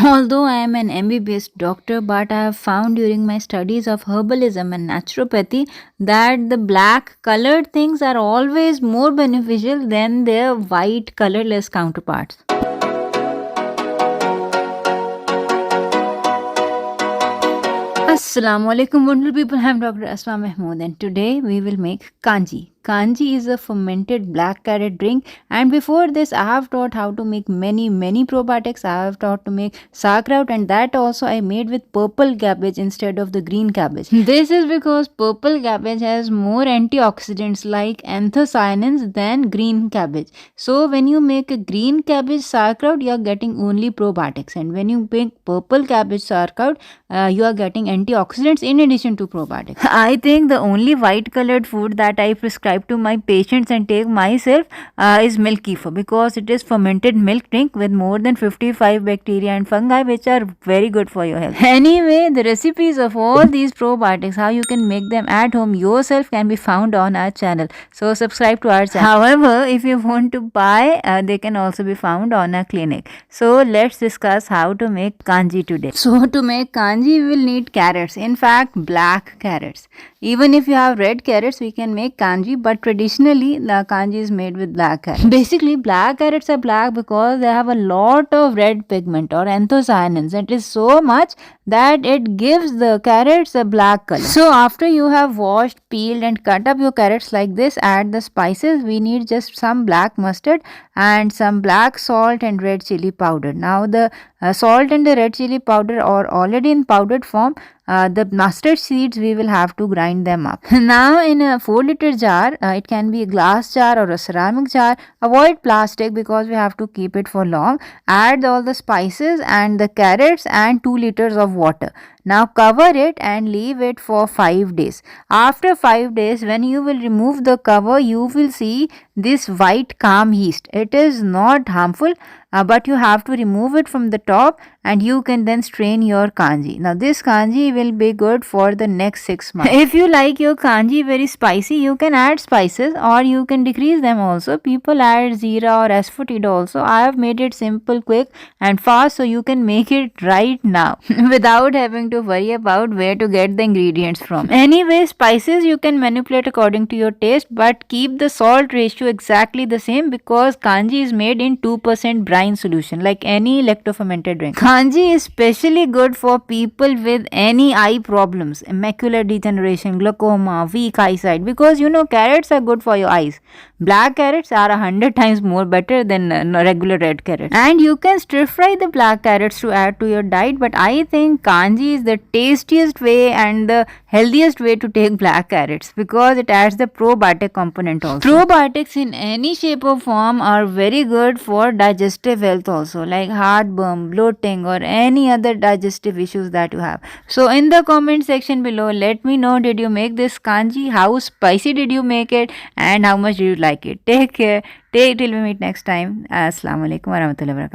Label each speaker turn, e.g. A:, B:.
A: Although I am an MBBS doctor, but I have found during my studies of herbalism and naturopathy that the black colored things are always more beneficial than their white colorless counterparts. Assalamu alaikum wonderful people, I am Dr. Asma and today we will make kanji. Kanji is a fermented black carrot drink, and before this I have taught how to make many probiotics. I have taught to make sauerkraut, and that also I made with purple cabbage instead of the green cabbage. This is because purple cabbage has more antioxidants like anthocyanins than green cabbage. So when you make a green cabbage sauerkraut, you are getting only probiotics, and when you make purple cabbage sauerkraut, you are getting antioxidants in addition to probiotics. I think the only white colored food that I prescribe to my patients and take myself is milk kefir, because it is fermented milk drink with more than 55 bacteria and fungi which are very good for your health. Anyway, the recipes of all these probiotics, how you can make them at home yourself, can be found on our channel. So subscribe to our channel. However, if you want to buy, they can also be found on our clinic. So let's discuss how to make kanji today. So to make kanji, we will need carrots. In fact, black carrots. Even if you have red carrots, we can make kanji, but traditionally the kanji is made with black carrots. Basically, black carrots are black because they have a lot of red pigment or anthocyanins. It is so much that it gives the carrots a black color. So after you have washed, peeled and cut up your carrots like this, add the spices. We need just some black mustard and some black salt and red chili powder. Now the salt and the red chili powder are already in powdered form. The mustard seeds, we will have to grind them up. Now in a 4-liter jar, it can be a glass jar or a ceramic jar. Avoid plastic because we have to keep it for long. Add all the spices and the carrots and 2 liters of water. Now cover it and leave it for 5 days. After 5 days, when you will remove the cover, you will see this white calm yeast. It is not harmful, but you have to remove it from the top and you can then strain your kanji. Now this kanji will be good for the next 6 months. If you like your kanji very spicy, you can add spices or you can decrease them also. People add zeera or asafoetida also. I have made it simple, quick and fast, so you can make it right now without having to worry about where to get the ingredients from. Anyway, spices you can manipulate according to your taste, but keep the salt ratio exactly the same because kanji is made in 2% brine solution like any lacto-fermented drink. Kanji is especially good for people with any eye problems, macular degeneration, glaucoma, weak eyesight, because you know carrots are good for your eyes. Black carrots are 100 times more better than regular red carrots. And you can stir fry the black carrots to add to your diet, but I think kanji is the tastiest way and the healthiest way to take black carrots because it adds the probiotic component also. Probiotics in any shape or form are very good for digestive health also, like heartburn, bloating or any other digestive issues that you have. So in the comment section below, let me know, did you make this kanji? How spicy did you make it? And how much did you like it? Take care. Till we meet next time. Assalamu alaikum warahmatullahi wabarakatuh.